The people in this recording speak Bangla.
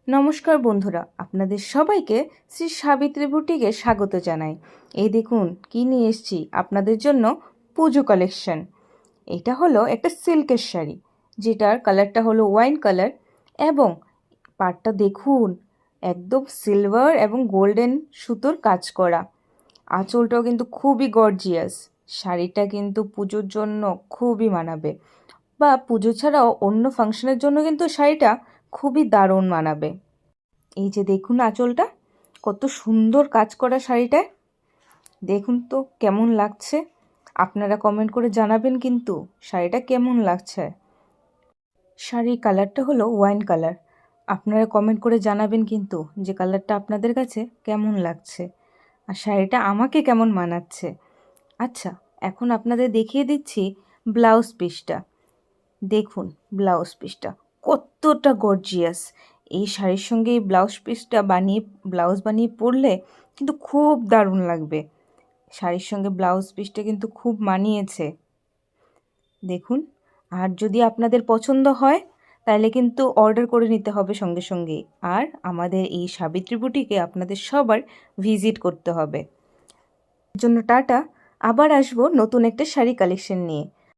নমস্কার বন্ধুরা, আপনাদের সবাইকে শ্রী সাবিত্রী বুটিকে স্বাগত জানাই। এই দেখুন কি নিয়ে এসেছি আপনাদের জন্য, পুজো কালেকশন। এটা হলো একটা সিল্কের শাড়ি, যেটার কালারটা হলো ওয়াইন কালার এবং পাড়টা দেখুন একদম সিলভার এবং গোল্ডেন সুতোর কাজ করা। আঁচলটাও কিন্তু খুবই গর্জিয়াস। শাড়িটা কিন্তু পুজোর জন্য খুবই মানাবে, বা পুজো ছাড়াও অন্য ফাংশনের জন্য কিন্তু শাড়িটা খুবই দারুণ মানাবে। এই যে দেখুন আঁচলটা কত সুন্দর কাজ করা শাড়িটায়। দেখুন তো কেমন লাগছে, আপনারা কমেন্ট করে জানাবেন কিন্তু শাড়িটা কেমন লাগছে। শাড়ির কালারটা হলো ওয়াইন কালার। আপনারা কমেন্ট করে জানাবেন কিন্তু যে কালারটা আপনাদের কাছে কেমন লাগছে আর শাড়িটা আমাকে কেমন মানাচ্ছে। আচ্ছা, এখন আপনাদের দেখিয়ে দিচ্ছি ব্লাউজ পিসটা। দেখুন ব্লাউজ পিসটা কতটা গর্জিয়াস। এই শাড়ির সঙ্গে এই ব্লাউজ বানিয়ে পরলে কিন্তু খুব দারুণ লাগবে। শাড়ির সঙ্গে ব্লাউজ পিসটা কিন্তু খুব মানিয়েছে, দেখুন। আর যদি আপনাদের পছন্দ হয় তাহলে কিন্তু অর্ডার করে নিতে হবে সঙ্গে সঙ্গেই। আর আমাদের এই সাবিত্রী বুটিকে আপনাদের সবার ভিজিট করতে হবে। এর জন্য টাটা, আবার আসবো নতুন একটা শাড়ি কালেকশন নিয়ে।